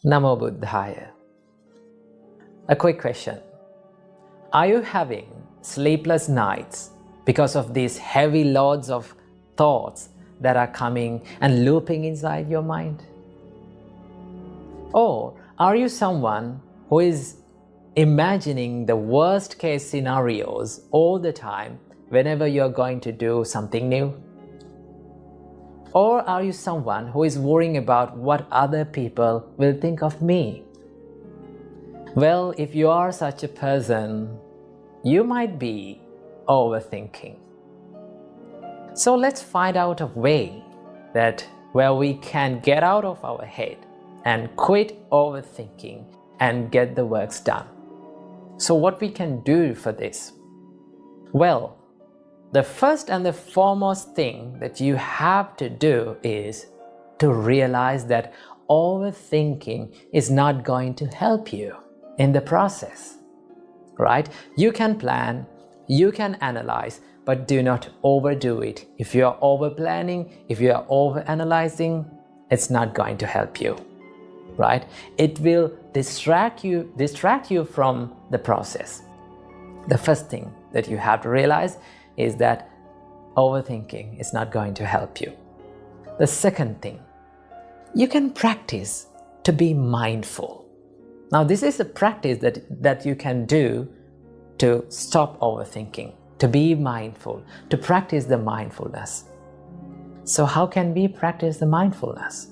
Namo Buddhaya. A quick question. Are you having sleepless nights because of these heavy loads of thoughts that are coming and looping inside your mind? Or are you someone who is imagining the worst case scenarios all the time whenever you're going to do something new? Or are you someone who is worrying about what other people will think of me? Well, if you are such a person, you might be overthinking. So let's find out a way where we can get out of our head and quit overthinking and get the works done. So what we can do for this? Well, the first and the foremost thing that you have to do is to realize that overthinking is not going to help you in the process, right? You can plan, you can analyze, but do not overdo it. If you are over planning, if you are over analyzing, it's not going to help you, right? It will distract you from the process. The first thing that you have to realize is that overthinking is not going to help you. The second thing, you can practice to be mindful. Now, this is a practice that you can do to stop overthinking, to be mindful, to practice the mindfulness. So how can we practice the mindfulness?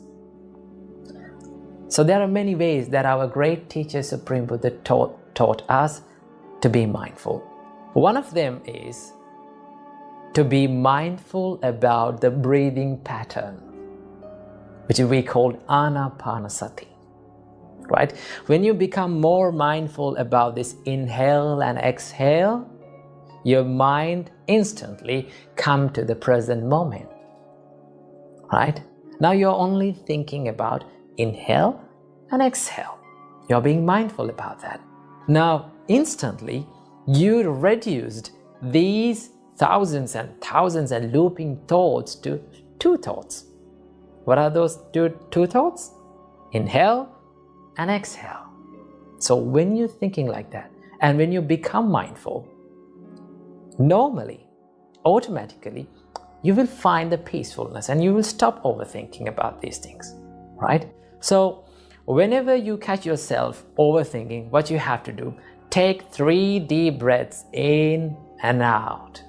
So there are many ways that our great teacher Supreme Buddha taught us to be mindful. One of them is to be mindful about the breathing pattern, which we call Anapanasati, right? When you become more mindful about this inhale and exhale, your mind instantly comes to the present moment, right? Now you're only thinking about inhale and exhale. You're being mindful about that. Now, instantly, you reduced these thousands and thousands and looping thoughts to two thoughts. What are those two thoughts? Inhale and exhale. So when you're thinking like that, and when you become mindful, normally, automatically, you will find the peacefulness and you will stop overthinking about these things, right? So whenever you catch yourself overthinking, what you have to do, take 3 deep breaths in and out,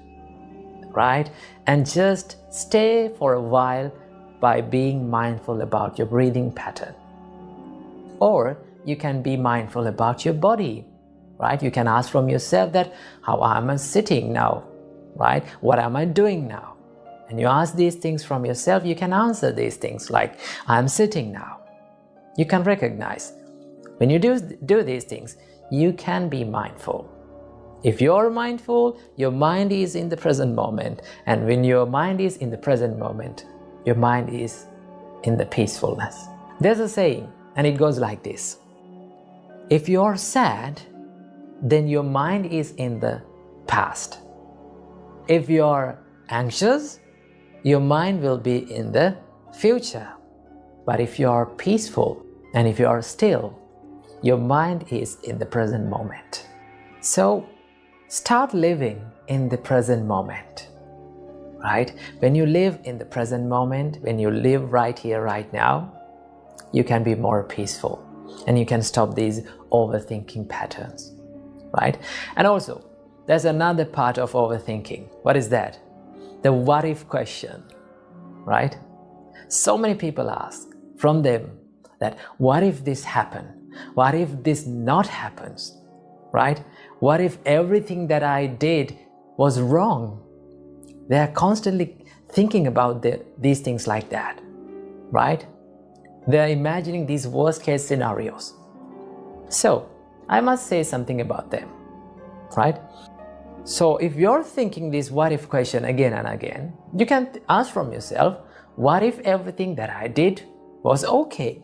right? And just stay for a while by being mindful about your breathing pattern. Or you can be mindful about your body, right? You can ask from yourself that, how am I sitting now, right? What am I doing now? And you ask these things from yourself, you can answer these things like, I'm sitting now. You can recognize. When you do these things, you can be mindful. If you're mindful, your mind is in the present moment. And when your mind is in the present moment, your mind is in the peacefulness. There's a saying, and it goes like this. If you're sad, then your mind is in the past. If you're anxious, your mind will be in the future. But if you're peaceful and if you're still, your mind is in the present moment. So start living in the present moment, right? When you live in the present moment, when you live right here, right now, you can be more peaceful and you can stop these overthinking patterns, right? And also, there's another part of overthinking. What is that? The what if question, right? So many people ask from them that, what if this happened? What if this not happens, right? What if everything that I did was wrong? They are constantly thinking about these things like that, right? They are imagining these worst case scenarios. So I must say something about them, right? So if you're thinking this what if question again and again, you can ask from yourself, what if everything that I did was okay?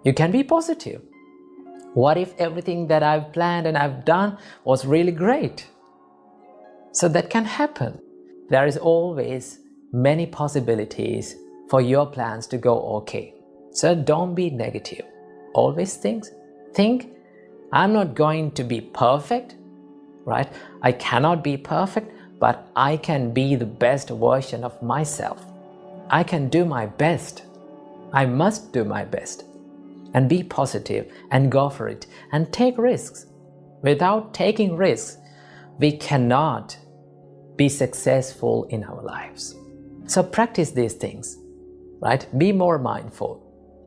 You can be positive. What if everything that I've planned and I've done was really great? So that can happen. There is always many possibilities for your plans to go okay. So don't be negative. always think, I'm not going to be perfect, right? I cannot be perfect, but I can be the best version of myself. I can do my best. I must do my best. And be positive and go for it and take risks. Without taking risks, we cannot be successful in our lives. So practice these things, right? Be more mindful,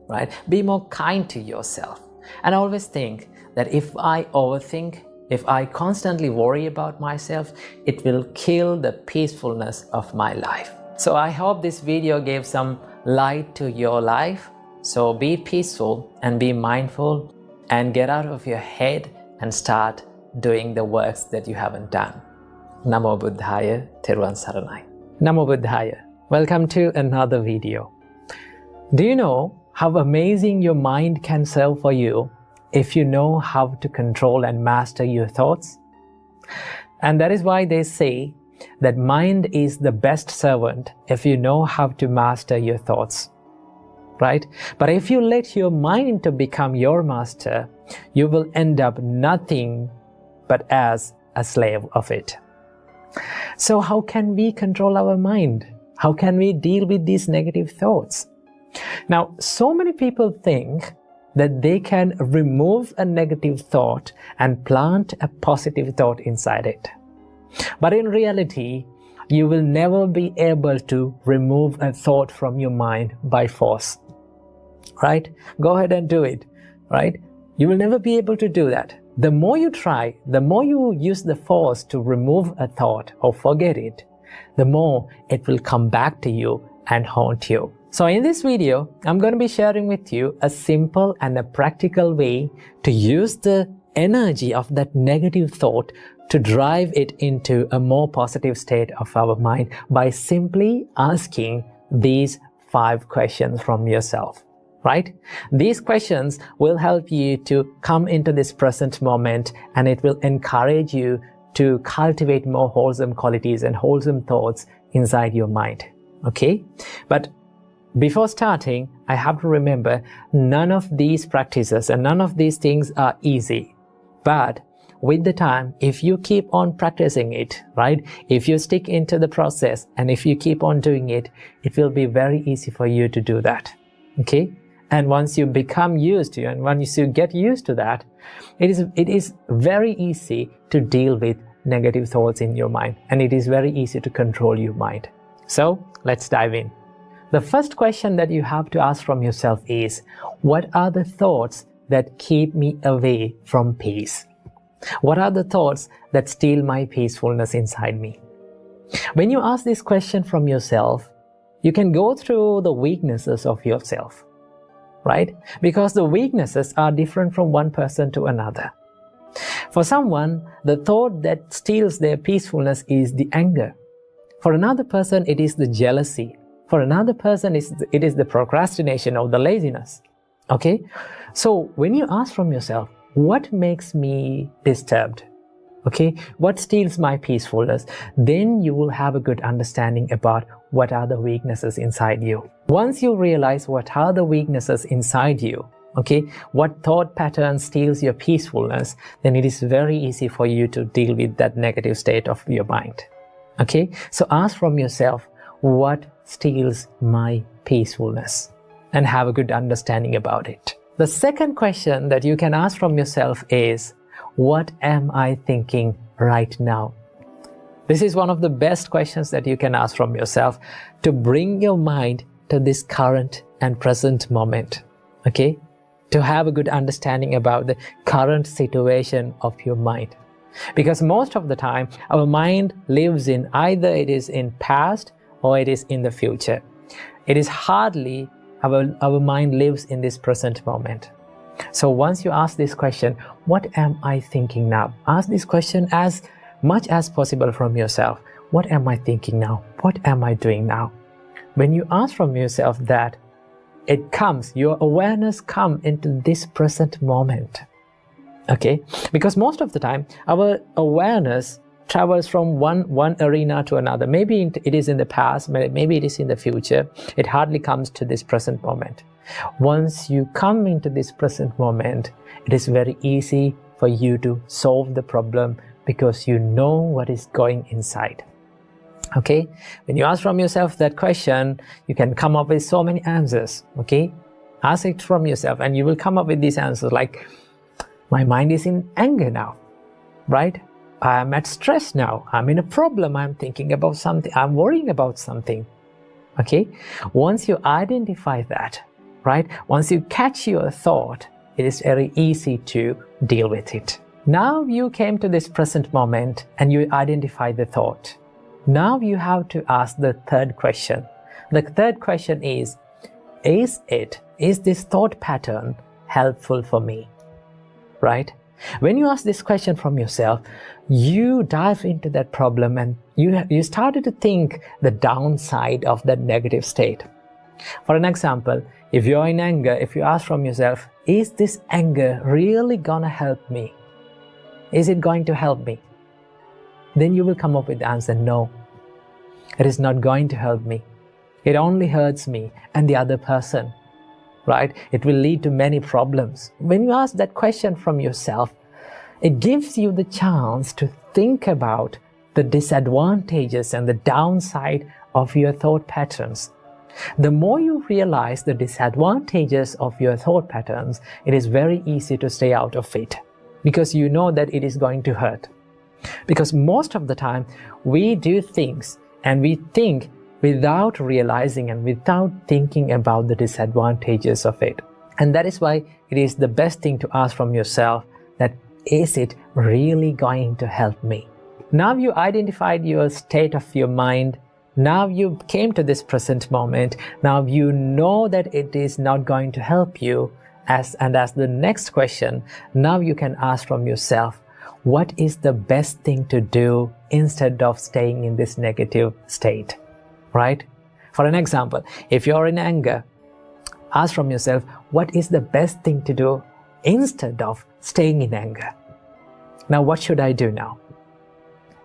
right? Be more kind to yourself. And always think that if I overthink, if I constantly worry about myself, it will kill the peacefulness of my life. So I hope this video gave some light to your life. So be peaceful and be mindful and get out of your head and start doing the works that you haven't done. Namo Buddhaya, Theruvan Saranai. Namo Buddhaya. Welcome to another video. Do you know how amazing your mind can serve for you if you know how to control and master your thoughts? And that is why they say that mind is the best servant if you know how to master your thoughts, right? But if you let your mind to become your master, you will end up nothing but as a slave of it. So how can we control our mind? How can we deal with these negative thoughts? Now, so many people think that they can remove a negative thought and plant a positive thought inside it. But in reality, you will never be able to remove a thought from your mind by force, right? Go ahead and do it, right? You will never be able to do that. The more you try, the more you use the force to remove a thought or forget it, the more it will come back to you and haunt you. So in this video, I'm going to be sharing with you a simple and a practical way to use the energy of that negative thought to drive it into a more positive state of our mind by simply asking these 5 questions from yourself, right? These questions will help you to come into this present moment, and it will encourage you to cultivate more wholesome qualities and wholesome thoughts inside your mind, okay? But before starting, I have to remember none of these practices and none of these things are easy. But with the time, if you keep on practicing it, right? If you stick into the process and if you keep on doing it, it will be very easy for you to do that, okay? And once you become used to it, and once you get used to that, it is very easy to deal with negative thoughts in your mind, and it is very easy to control your mind. So let's dive in. The first question that you have to ask from yourself is, what are the thoughts that keep me away from peace? What are the thoughts that steal my peacefulness inside me? When you ask this question from yourself, you can go through the weaknesses of yourself, right? Because the weaknesses are different from one person to another. For someone, the thought that steals their peacefulness is the anger. For another person, it is the jealousy. For another person, it is the procrastination or the laziness. Okay? So when you ask from yourself, what makes me disturbed? Okay? What steals my peacefulness? Then you will have a good understanding about what are the weaknesses inside you. Once you realize what are the weaknesses inside you, okay, what thought pattern steals your peacefulness, then it is very easy for you to deal with that negative state of your mind. Okay? So ask from yourself, what steals my peacefulness? And have a good understanding about it. The second question that you can ask from yourself is, what am I thinking right now? This is one of the best questions that you can ask from yourself to bring your mind to this current and present moment, okay? To have a good understanding about the current situation of your mind. Because most of the time, our mind lives in either it is in past or it is in the future. It is hardly our mind lives in this present moment. So once you ask this question, what am I thinking now? Ask this question as much as possible from yourself. What am I thinking now? What am I doing now? When you ask from yourself that, it comes, your awareness comes into this present moment. Okay? Because most of the time, our awareness travels from one arena to another. Maybe it is in the past, maybe it is in the future. It hardly comes to this present moment. Once you come into this present moment, it is very easy for you to solve the problem because you know what is going inside. Okay? When you ask from yourself that question, you can come up with so many answers. Okay? Ask it from yourself and you will come up with these answers like, my mind is in anger now, right? I'm at stress now. I'm in a problem. I'm thinking about something. I'm worrying about something. Okay? Once you identify that, right? Once you catch your thought, it is very easy to deal with it. Now you came to this present moment and you identify the thought. Now you have to ask the third question. The third question is this thought pattern helpful for me? Right? When you ask this question from yourself, you dive into that problem and you started to think the downside of that negative state. For an example, if you're in anger, if you ask from yourself, is this anger really gonna help me? Is it going to help me? Then you will come up with the answer, no, it is not going to help me. It only hurts me and the other person, right? It will lead to many problems. When you ask that question from yourself, it gives you the chance to think about the disadvantages and the downside of your thought patterns. The more you realize the disadvantages of your thought patterns, it is very easy to stay out of it because you know that it is going to hurt. Because most of the time, we do things and we think without realizing and without thinking about the disadvantages of it. And that is why it is the best thing to ask from yourself that, is it really going to help me? Now you identified your state of your mind. Now you came to this present moment. Now you know that it is not going to help you. As the next question, now you can ask from yourself, what is the best thing to do instead of staying in this negative state, right? For an example, if you're in anger, ask from yourself, what is the best thing to do instead of staying in anger? Now, what should I do now?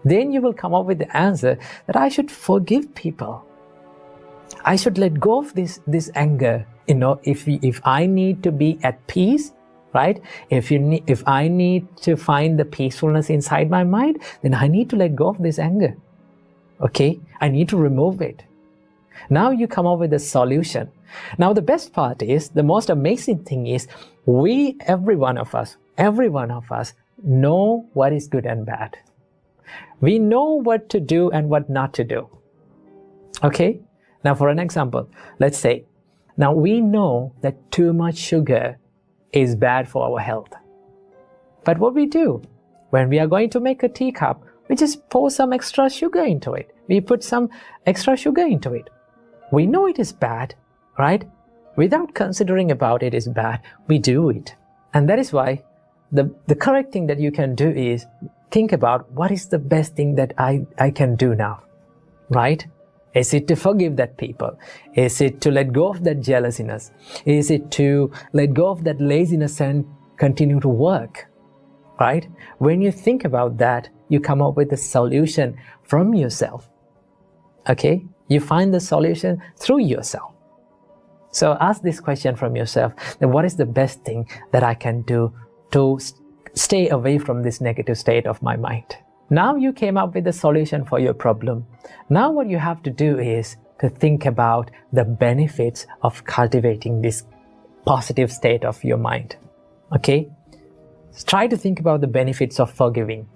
Then you will come up with the answer that I should forgive people. I should let go of this anger. You know, if I need to be at peace, right? If I need to find the peacefulness inside my mind, then I need to let go of this anger. Okay? I need to remove it. Now you come up with a solution. Now the best part is, the most amazing thing is, every one of us know what is good and bad. We know what to do and what not to do. Okay? Now for an example, let's say, now we know that too much sugar is bad for our health. But what we do, when we are going to make a teacup, we just pour some extra sugar into it. We put some extra sugar into it. We know it is bad, right? Without considering about it is bad, we do it. And that is why the correct thing that you can do is think about, what is the best thing that I can do now, right? Is it to forgive that people? Is it to let go of that jealousness? Is it to let go of that laziness and continue to work, right? When you think about that, you come up with a solution from yourself, okay? You find the solution through yourself. So ask this question from yourself, then what is the best thing that I can do to stay away from this negative state of my mind? Now you came up with a solution for your problem. Now what you have to do is to think about the benefits of cultivating this positive state of your mind. Okay? Try to think about the benefits of forgiving.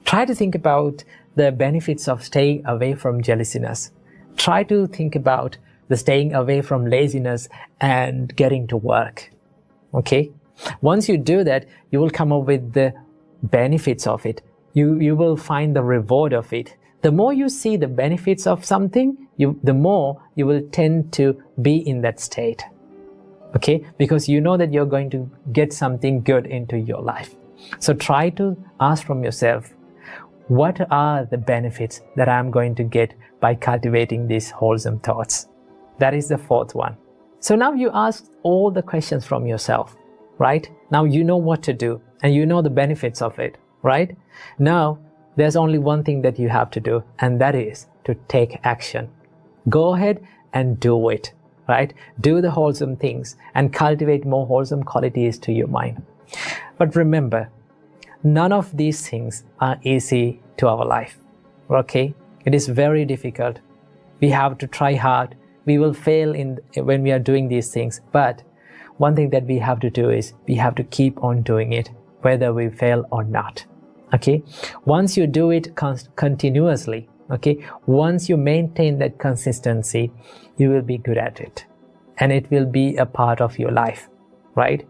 Try to think about the benefits of staying away from jealousyness. Try to think about the staying away from laziness and getting to work. Okay? Once you do that, you will come up with the benefits of it. You will find the reward of it. The more you see the benefits of something, the more you will tend to be in that state. Okay? Because you know that you're going to get something good into your life. So try to ask from yourself, what are the benefits that I'm going to get by cultivating these wholesome thoughts? That is the fourth one. So now you ask all the questions from yourself, right? Now you know what to do and you know the benefits of it, right? Now there's only one thing that you have to do, and that is to take action. Go ahead and do it. right? Do the wholesome things and cultivate more wholesome qualities to your mind. But remember, none of these things are easy to our life, okay? It is very difficult. We have to try hard. We will fail when we are doing these things. But one thing that we have to do is we have to keep on doing it, whether we fail or not, okay? Once you do it continuously, okay, once you maintain that consistency, you will be good at it. And it will be a part of your life, right?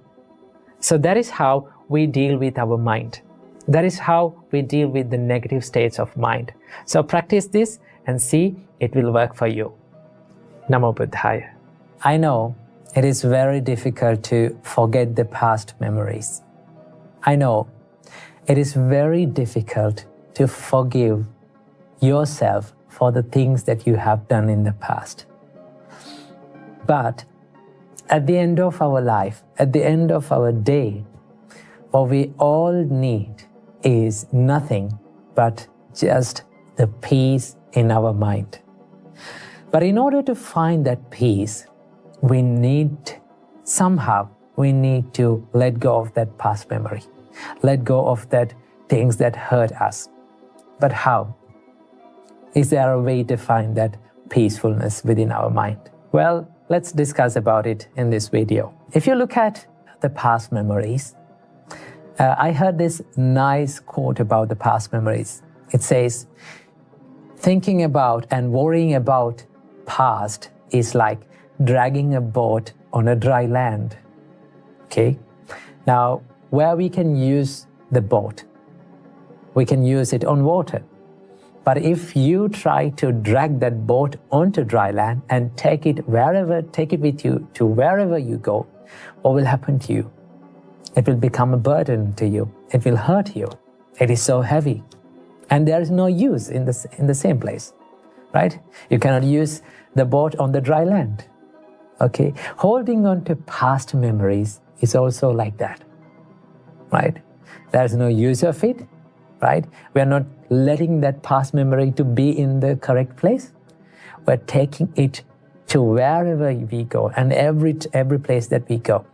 So that is how we deal with our mind. That is how we deal with the negative states of mind. So practice this and see it will work for you. Namo Buddhaya. I know it is very difficult to forget the past memories. I know it is very difficult to forgive yourself for the things that you have done in the past. But at the end of our life, at the end of our day, what we all need is nothing but just the peace in our mind. But in order to find that peace, we need to let go of that past memory, let go of that things that hurt us. But how? Is there a way to find that peacefulness within our mind? Well, let's discuss about it in this video. If you look at the past memories, I heard this nice quote about the past memories. It says, thinking about and worrying about past is like dragging a boat on a dry land. Okay? Now, where we can use the boat, we can use it on water. But if you try to drag that boat onto dry land and take it with you to wherever you go, what will happen to you? It will become a burden to you. It will hurt you. It is so heavy. And there is no use in the same place, right? You cannot use the boat on the dry land, okay? Holding on to past memories is also like that, right? There is no use of it, right? We are not letting that past memory to be in the correct place. We're taking it to wherever we go and every place that we go,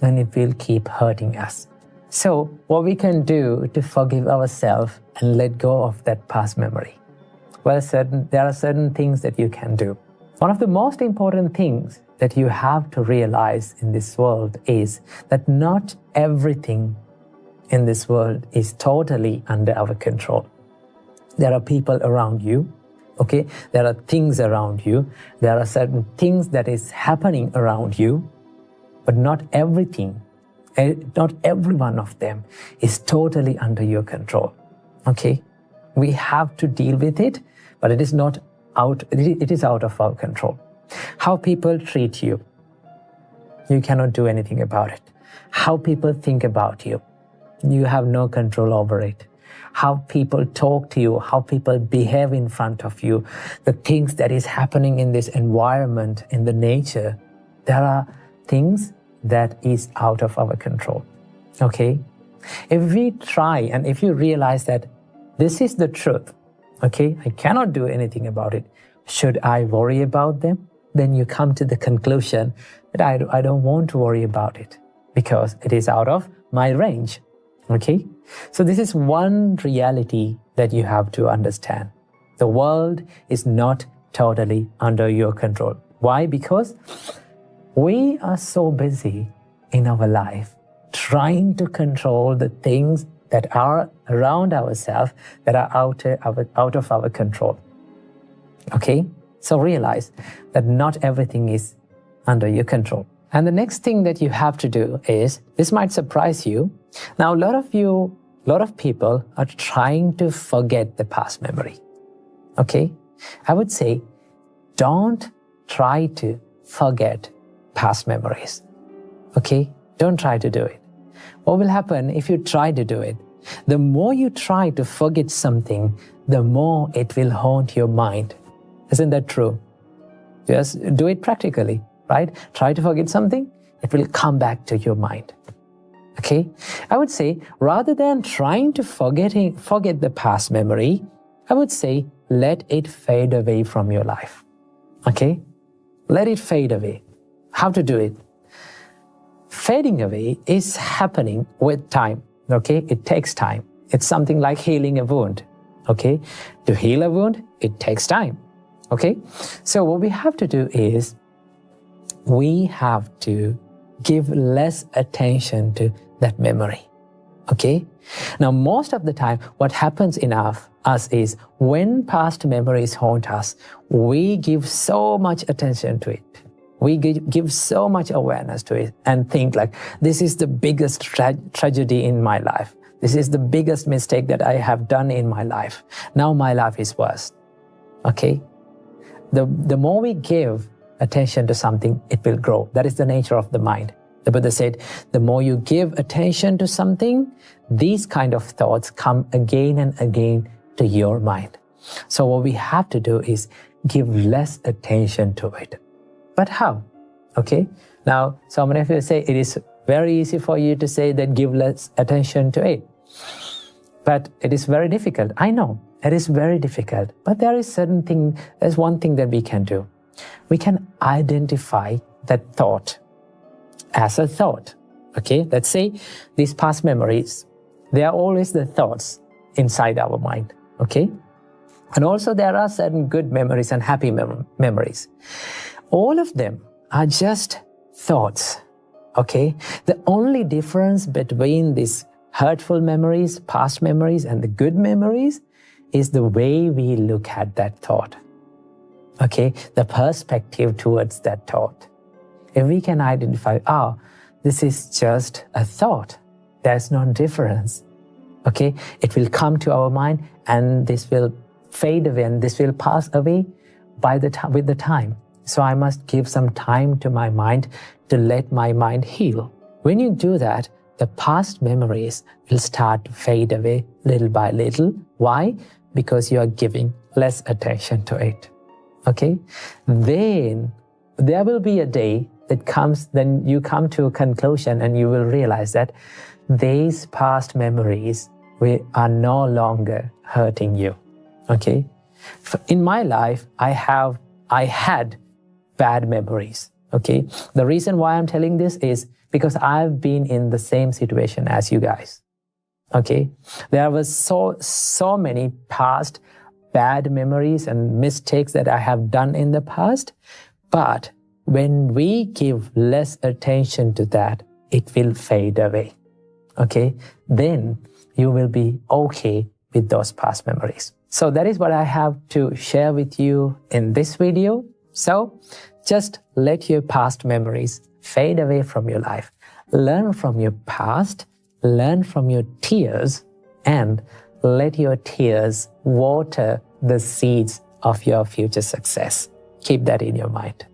and it will keep hurting us. So what we can do to forgive ourselves and let go of that past memory? Well, there are certain things that you can do. One of the most important things that you have to realize in this world is that not everything in this world is totally under our control. There are people around you, okay? There are things around you. There are certain things that is happening around you, but not everything, not every one of them is totally under your control, okay? We have to deal with it, but it is out of our control. How people treat you, you cannot do anything about it. How people think about you, you have no control over it. How people talk to you, how people behave in front of you, the things that is happening in this environment, in the nature, there are things that is out of our control, okay? If we try and if you realize that this is the truth, okay, I cannot do anything about it, should I worry about them? Then you come to the conclusion that I don't want to worry about it because it is out of my range, okay? So this is one reality that you have to understand. The world is not totally under your control. Why? Because we are so busy in our life trying to control the things that are around ourselves that are out of our control. Okay? So realize that not everything is under your control. And the next thing that you have to do is, this might surprise you. Now, a lot of people are trying to forget the past memory. Okay? I would say, don't try to forget past memories. Okay? Don't try to do it. What will happen if you try to do it? The more you try to forget something, the more it will haunt your mind. Isn't that true? Just do it practically, right? Try to forget something, it will come back to your mind. Okay? I would say, rather than trying to forget the past memory, I would say, let it fade away from your life. Okay? Let it fade away. how to do it? Fading away is happening with time, okay? It takes time. It's something like healing a wound, okay? To heal a wound, it takes time, okay? So what we have to do is we have to give less attention to that memory, okay? Now, most of the time, what happens in us is when past memories haunt us, we give so much attention to it. We give so much awareness to it and think like, this is the biggest tragedy in my life. This is the biggest mistake that I have done in my life. Now my life is worse, okay? The more we give attention to something, it will grow. That is the nature of the mind. The Buddha said, the more you give attention to something, these kind of thoughts come again and again to your mind. So what we have to do is give less attention to it. But how? Okay. Now, so many of you say it is very easy for you to say that give less attention to it. But it is very difficult. I know it is very difficult. But there's one thing that we can do. We can identify that thought as a thought. Okay. Let's say these past memories, they are always the thoughts inside our mind. Okay. And also there are certain good memories and happy memories. All of them are just thoughts, okay? The only difference between these hurtful memories, past memories, and the good memories is the way we look at that thought, okay? The perspective towards that thought. If we can identify, this is just a thought, there's no difference, okay? It will come to our mind and this will fade away and this will pass away with the time. So I must give some time to my mind to let my mind heal. When you do that, the past memories will start to fade away little by little. Why? Because you are giving less attention to it. Okay? Then there will be a day that comes, then you come to a conclusion and you will realize that these past memories are no longer hurting you. Okay? In my life, I had bad memories, okay? The reason why I'm telling this is because I've been in the same situation as you guys, okay? There was so many past bad memories and mistakes that I have done in the past, but when we give less attention to that, it will fade away, okay? Then you will be okay with those past memories. So that is what I have to share with you in this video. So just let your past memories fade away from your life. Learn from your past, learn from your tears, and let your tears water the seeds of your future success. Keep that in your mind.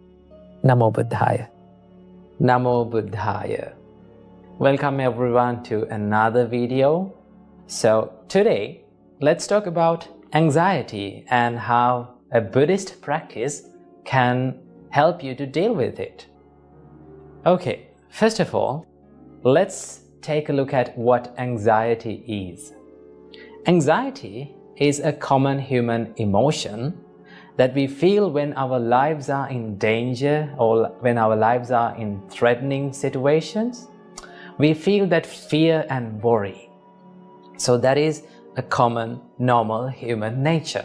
Namo Buddhaya. Namo Buddhaya. Welcome everyone to another video. So today, let's talk about anxiety and how a Buddhist practice can help you to deal with it. Okay, first of all, let's take a look at what anxiety is. Anxiety is a common human emotion that we feel when our lives are in danger or when our lives are in threatening situations. We feel that fear and worry. So that is a common, normal human nature.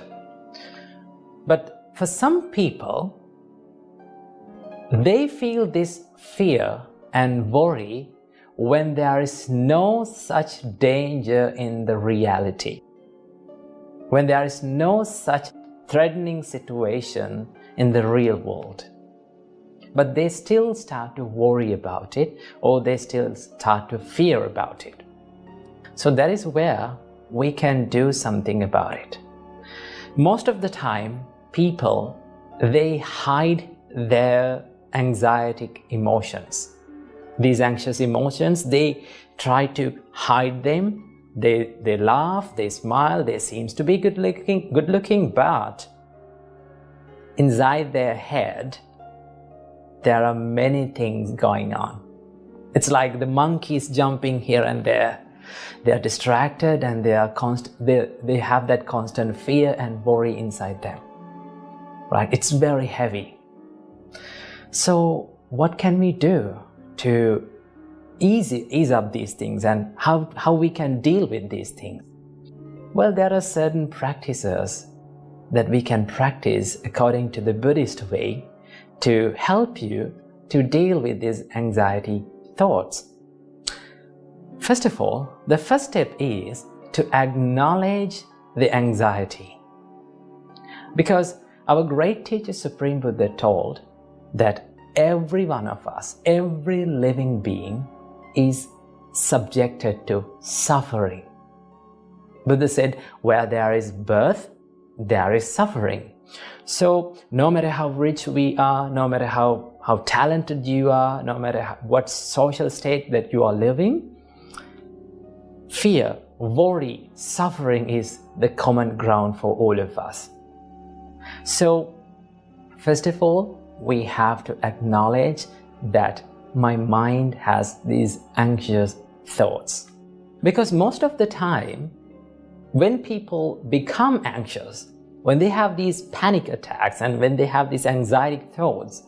But for some people, they feel this fear and worry when there is no such danger in the reality, when there is no such threatening situation in the real world. But they still start to worry about it, or they still start to fear about it. So that is where we can do something about it. Most of the time, people, they hide their anxietic emotions. These anxious emotions, they try to hide them. They laugh, they smile, they seem to be good looking, but inside their head, there are many things going on. It's like the monkeys jumping here and there. They are distracted and they have that constant fear and worry inside them. Right? It's very heavy. So what can we do to ease up these things, and how we can deal with these things? Well, there are certain practices that we can practice according to the Buddhist way to help you to deal with these anxiety thoughts. First of all, the first step is to acknowledge the anxiety. Because our great teacher Supreme Buddha told that every one of us, every living being is subjected to suffering. Buddha said, where there is birth, there is suffering. So no matter how rich we are, no matter how talented you are, no matter what social state that you are living, fear, worry, suffering is the common ground for all of us. So first of all, we have to acknowledge that my mind has these anxious thoughts. Because most of the time, when people become anxious, when they have these panic attacks and when they have these anxiety thoughts,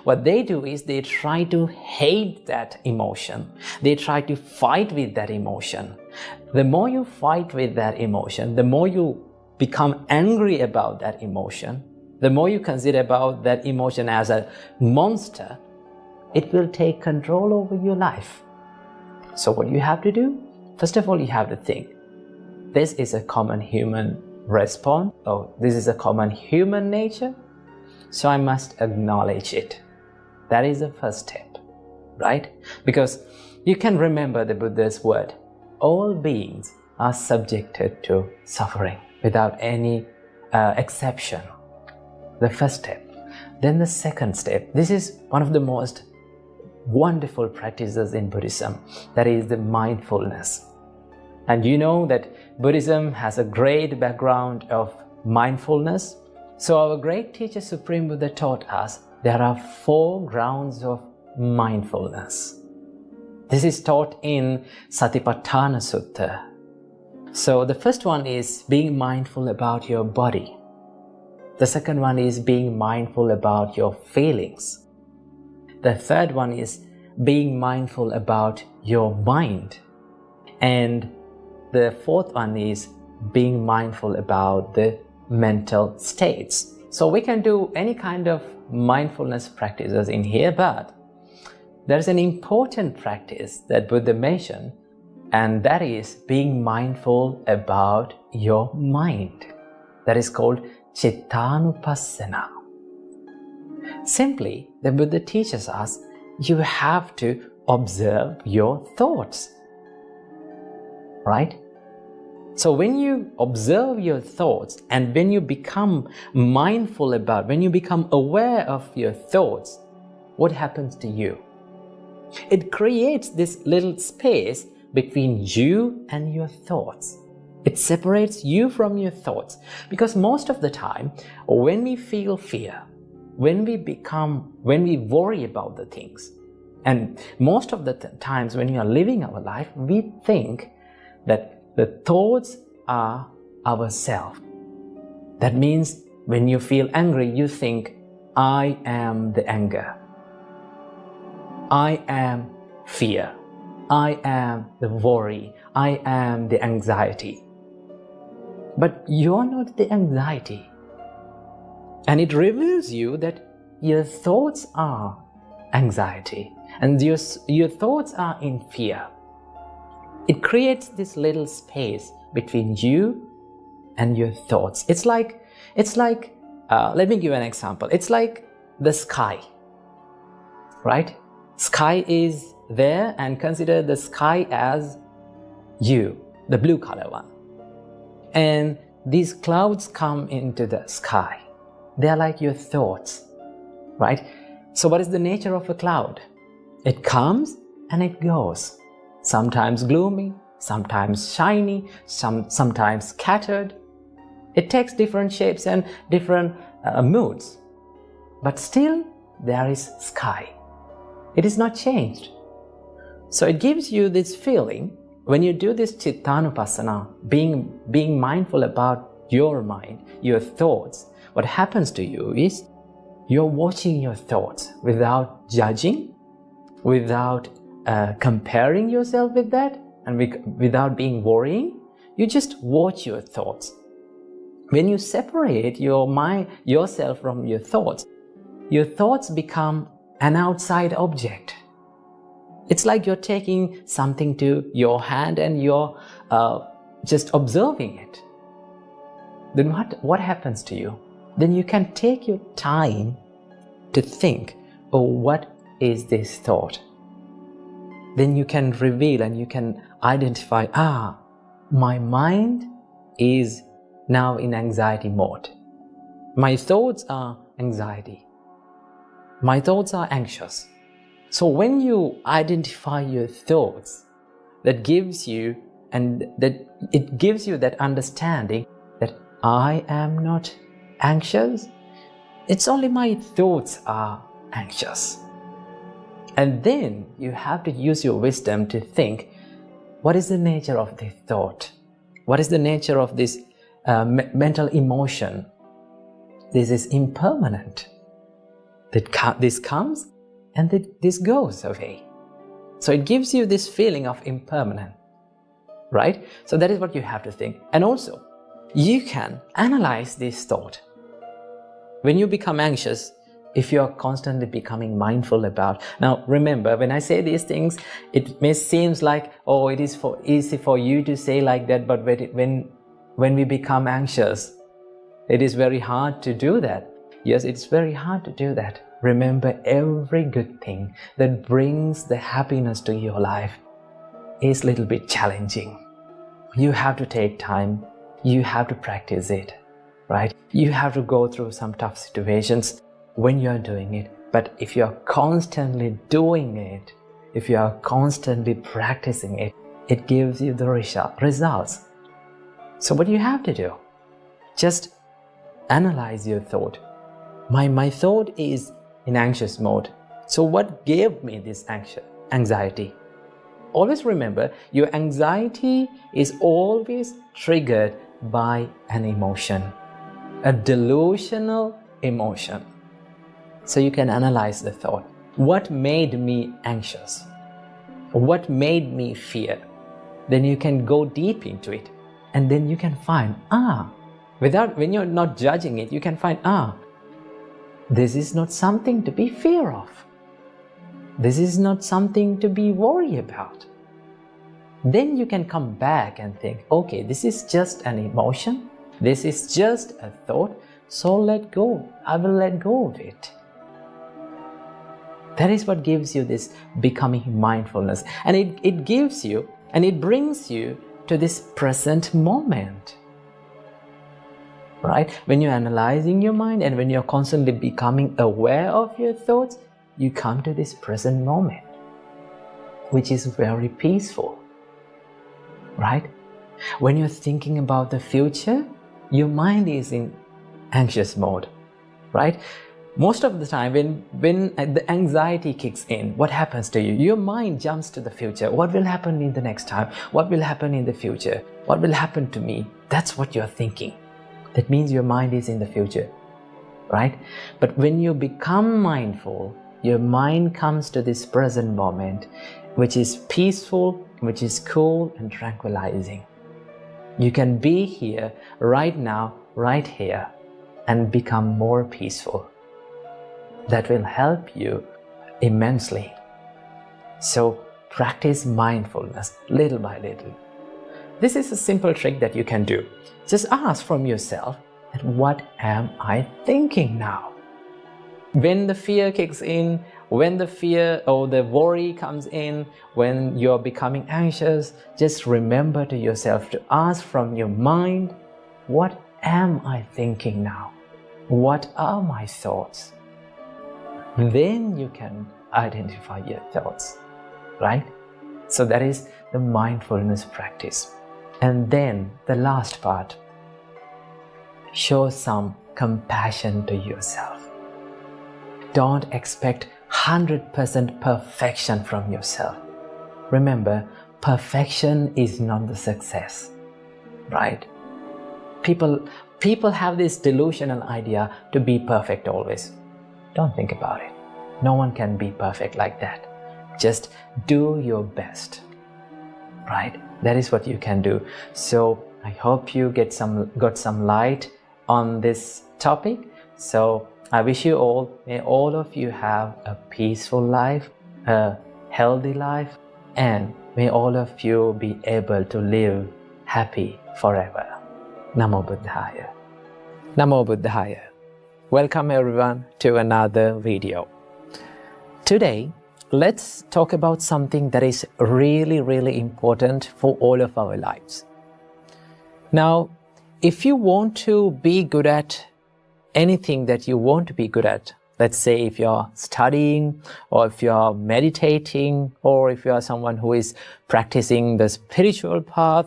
what they do is they try to hate that emotion. They try to fight with that emotion. The more you fight with that emotion, the more you become angry about that emotion, the more you consider about that emotion as a monster, it will take control over your life. So what you have to do? First of all, you have to think, this is a common human response, or this is a common human nature, so I must acknowledge it. That is the first step, right? Because you can remember the Buddha's word, all beings are subjected to suffering without any exception. The first step. Then the second step, this is one of the most wonderful practices in Buddhism, that is the mindfulness. And you know that Buddhism has a great background of mindfulness. So our great teacher Supreme Buddha taught us there are 4 grounds of mindfulness. This is taught in Satipatthana Sutta. So the first one is being mindful about your body. The second one is being mindful about your feelings. The third one is being mindful about your mind. And the fourth one is being mindful about the mental states. So we can do any kind of mindfulness practices in here, but there's an important practice that Buddha mentioned, and that is being mindful about your mind. That is called Cittanupassana. Simply, the Buddha teaches us you have to observe your thoughts. Right? So when you observe your thoughts and when you become mindful about, when you become aware of your thoughts, what happens to you? It creates this little space between you and your thoughts. It separates you from your thoughts. Because most of the time, when we feel fear, when we worry about the things, and most of the times when we are living our life, we think that the thoughts are ourself. That means when you feel angry, you think, I am the anger. I am fear. I am the worry. I am the anxiety. But you're not the anxiety. And it reveals you that your thoughts are anxiety and your thoughts are in fear. It creates this little space between you and your thoughts. It's like, let me give an example. It's like the sky, right? Sky is there, and consider the sky as you, the blue color one. And these clouds come into the sky. They are like your thoughts, right? So what is the nature of a cloud? It comes and it goes. Sometimes gloomy, sometimes shiny, sometimes scattered. It takes different shapes and different moods. But still, there is sky. It is not changed. So it gives you this feeling, when you do this Cittanupassana, being mindful about your mind, your thoughts, what happens to you is you're watching your thoughts without judging, without comparing yourself with that, and without being worrying. You just watch your thoughts. When you separate yourself from your thoughts become an outside object. It's like you're taking something to your hand and you're just observing it. Then what happens to you? Then you can take your time to think, oh, what is this thought? Then you can reveal and you can identify, my mind is now in anxiety mode. My thoughts are anxiety. My thoughts are anxious. So when you identify your thoughts, that gives you that understanding that I am not anxious. It's only my thoughts are anxious. And then you have to use your wisdom to think, what is the nature of this thought? What is the nature of this mental emotion? This is impermanent. This comes and this goes away. So it gives you this feeling of impermanent, right? So that is what you have to think. And also, you can analyze this thought. When you become anxious, if you are constantly becoming mindful about, now remember, when I say these things, it may seem like, oh, it is easy for you to say like that, but when we become anxious, it is very hard to do that. Yes, it's very hard to do that. Remember, every good thing that brings the happiness to your life is a little bit challenging. You have to take time. You have to practice it, right? You have to go through some tough situations when you're doing it. But if you're constantly doing it, if you are constantly practicing it, it gives you the results. So what you have to do, just analyze your thought. My thought is in anxious mode. So what gave me this anxiety? Always remember, your anxiety is always triggered by an emotion, a delusional emotion. So you can analyze the thought. What made me anxious? What made me fear? Then you can go deep into it, and then you can find, when you're not judging it, you can find, this is not something to be fear of. This is not something to be worried about. Then you can come back and think, okay, this is just an emotion. This is just a thought. So let go. I will let go of it. That is what gives you this becoming mindfulness. And it gives you and it brings you to this present moment. Right? When you're analyzing your mind and when you're constantly becoming aware of your thoughts, you come to this present moment, which is very peaceful. Right? When you're thinking about the future, your mind is in anxious mode. Right? Most of the time, when the anxiety kicks in, what happens to you? Your mind jumps to the future. What will happen in the next time? What will happen in the future? What will happen to me? That's what you're thinking. That means your mind is in the future, right? But when you become mindful, your mind comes to this present moment, which is peaceful, which is cool and tranquilizing. You can be here, right now, right here, and become more peaceful. That will help you immensely. So practice mindfulness little by little. This is a simple trick that you can do. Just ask from yourself, what am I thinking now? When the fear kicks in, when the fear or the worry comes in, when you're becoming anxious, just remember to yourself to ask from your mind, what am I thinking now? What are my thoughts? Then you can identify your thoughts, right? So that is the mindfulness practice. And then the last part, show some compassion to yourself. Don't expect 100% perfection from yourself. Remember, perfection is not the success, right? People have this delusional idea to be perfect always. Don't think about it. No one can be perfect like that. Just do your best, right? That is what you can do. So I hope you got some light on this topic. So I wish you all, may all of you have a peaceful life, a healthy life, and may all of you be able to live happy forever. Namo Buddhaya. Namo Buddhaya. Welcome everyone to another video. Today, let's talk about something that is really, really important for all of our lives. Now, if you want to be good at anything that you want to be good at, let's say if you're studying, or if you're meditating, or if you are someone who is practicing the spiritual path,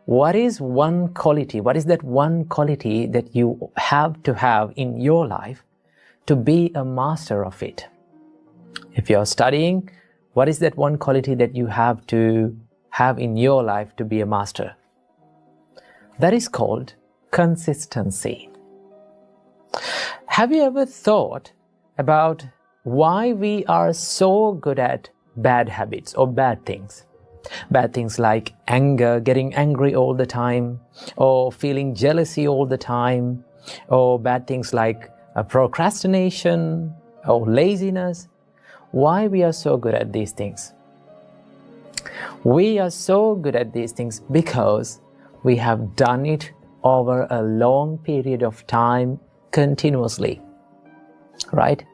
what is one quality? What is that one quality that you have to have in your life to be a master of it? If you're studying, what is that one quality that you have to have in your life to be a master? That is called consistency. Have you ever thought about why we are so good at bad habits or bad things? Bad things like anger, getting angry all the time, or feeling jealousy all the time, or bad things like procrastination or laziness. Why we are so good at these things? We are so good at these things because we have done it over a long period of time continuously, right?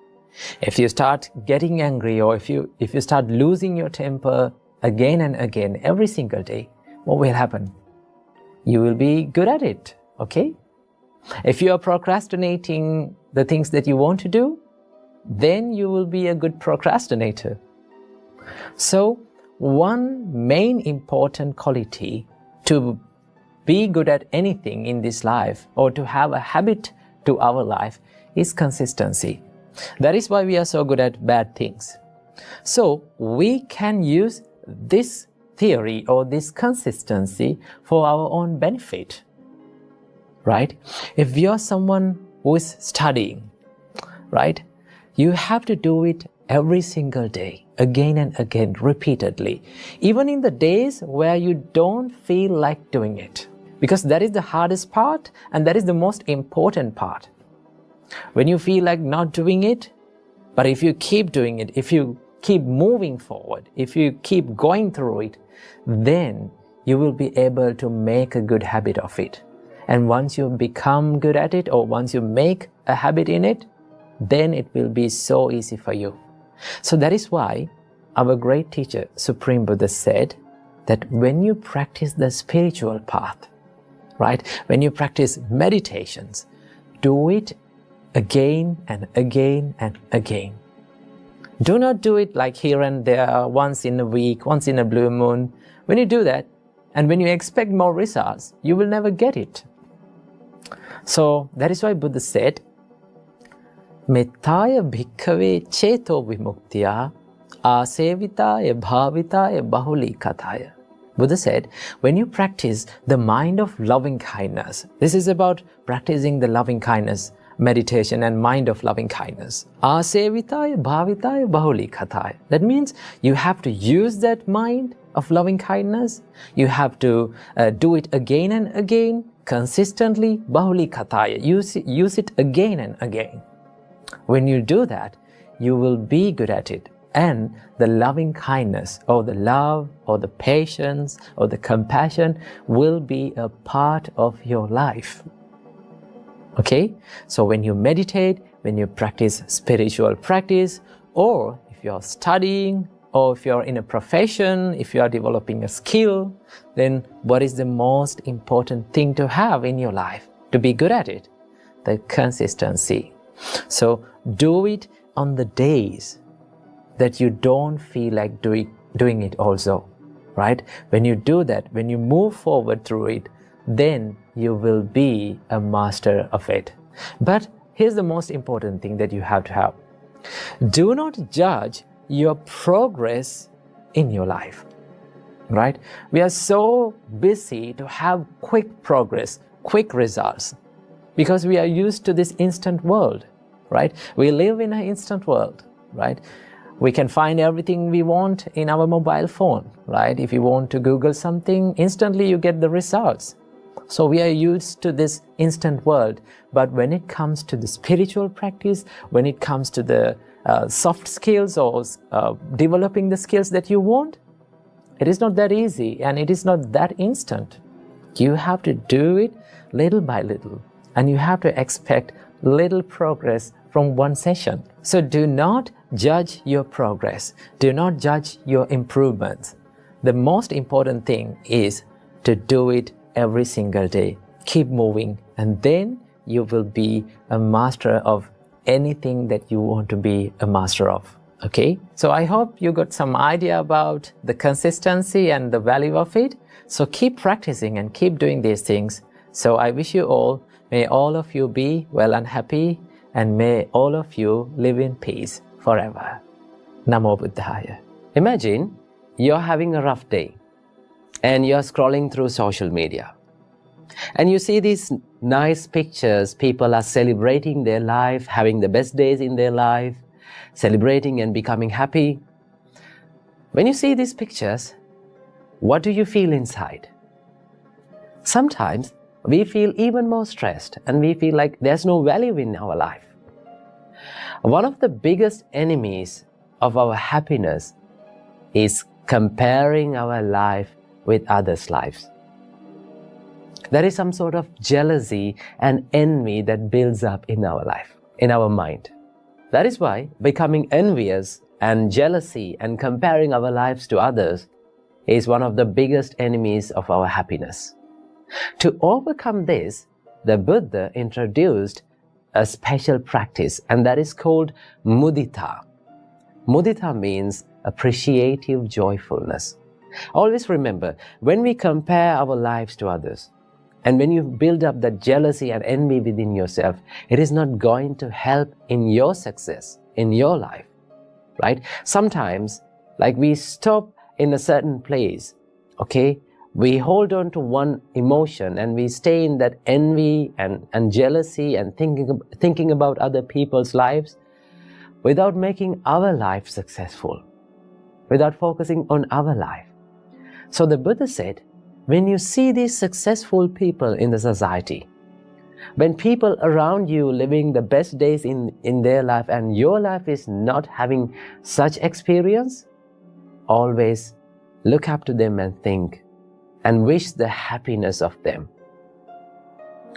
If you start getting angry, or if you start losing your temper again and again every single day, what will happen? You will be good at it, okay? If you are procrastinating the things that you want to do, then you will be a good procrastinator. So, one main important quality to be good at anything in this life, or to have a habit to our life, is consistency. That is why we are so good at bad things. So, we can use this theory or this consistency for our own benefit, right? If you're someone who is studying, right, you have to do it every single day, again and again, repeatedly, even in the days where you don't feel like doing it, because that is the hardest part and that is the most important part. When you feel like not doing it, but if you keep doing it, if you keep moving forward, if you keep going through it, then you will be able to make a good habit of it. And once you become good at it, or once you make a habit in it, then it will be so easy for you. So that is why our great teacher, Supreme Buddha, said that when you practice the spiritual path, right, when you practice meditations, do it again and again and again. Do not do it like here and there, once in a week, once in a blue moon. When you do that, and when you expect more results, you will never get it. So that is why Buddha said, Mettaya bhikkhave cheto vimuktya asevitaya bhavitaya bahuli kathaya. Buddha said, when you practice the mind of loving kindness, this is about practicing the loving kindness, meditation and mind of loving kindness. Asevitaya bhavitaya bahuli kathaya. That means you have to use that mind of loving kindness. You have to do it again and again, consistently, bahuli kathaya. Use it again and again. When you do that, you will be good at it. And the loving kindness, or the love, or the patience, or the compassion will be a part of your life. Okay? So when you meditate, when you practice spiritual practice, or if you're studying, or if you're in a profession, if you are developing a skill, then what is the most important thing to have in your life to be good at it? The consistency. So do it on the days that you don't feel like doing it also, right? When you do that, when you move forward through it, then you will be a master of it. But here's the most important thing that you have to have. Do not judge your progress in your life, right? We are so busy to have quick progress, quick results, because we are used to this instant world. right? We live in an instant world, right? We can find everything we want in our mobile phone, right? If you want to Google something, instantly you get the results. So we are used to this instant world. But when it comes to the spiritual practice, when it comes to the soft skills or developing the skills that you want, it is not that easy and it is not that instant. You have to do it little by little, and you have to expect little progress from one session. So do not judge your progress. Do not judge your improvements. The most important thing is to do it every single day. Keep moving, and then you will be a master of anything that you want to be a master of. Okay? So I hope you got some idea about the consistency and the value of it. So keep practicing and keep doing these things. So I wish you all, may all of you be well and happy, and may all of you live in peace forever. Namo Buddhaya. Imagine you're having a rough day and you're scrolling through social media and you see these nice pictures. People are celebrating their life, having the best days in their life, celebrating and becoming happy. When you see these pictures, what do you feel inside? Sometimes we feel even more stressed and we feel like there's no value in our life. One of the biggest enemies of our happiness is comparing our life with others' lives. There is some sort of jealousy and envy that builds up in our life, in our mind. That is why becoming envious and jealousy and comparing our lives to others is one of the biggest enemies of our happiness. To overcome this, the Buddha introduced a special practice, and that is called mudita. Mudita means appreciative joyfulness. Always remember, when we compare our lives to others, and when you build up that jealousy and envy within yourself, it is not going to help in your success, in your life, right? Sometimes, like we stop in a certain place, okay? We hold on to one emotion and we stay in that envy and jealousy and thinking about other people's lives without making our life successful, without focusing on our life. So the Buddha said, when you see these successful people in the society, when people around you living the best days in their life and your life is not having such experience, always look up to them and think and wish the happiness of them.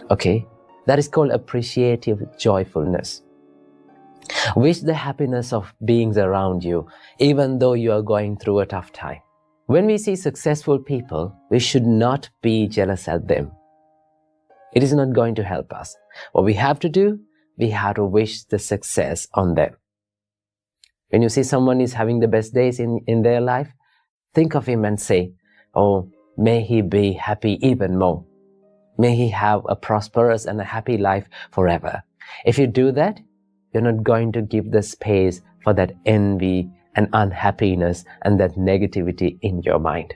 Okay? That is called appreciative joyfulness. Wish the happiness of beings around you, even though you are going through a tough time. When we see successful people, we should not be jealous at them. It is not going to help us. What we have to do, we have to wish the success on them. When you see someone is having the best days in their life, think of him and say, oh, may he be happy even more. May he have a prosperous and a happy life forever. If you do that, you're not going to give the space for that envy and unhappiness and that negativity in your mind.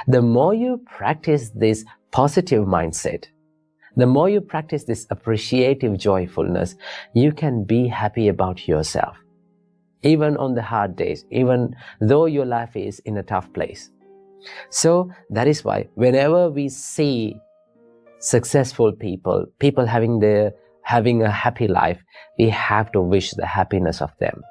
The more you practice this positive mindset, the more you practice this appreciative joyfulness, you can be happy about yourself. Even on the hard days, even though your life is in a tough place. So that is why whenever we see successful people, people having a happy life, we have to wish the happiness of them.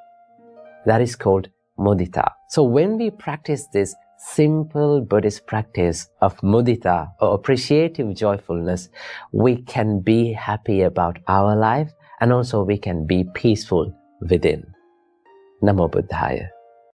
That is called mudita. So when we practice this simple Buddhist practice of mudita or appreciative joyfulness, we can be happy about our life and also we can be peaceful within. Namo Buddhaya.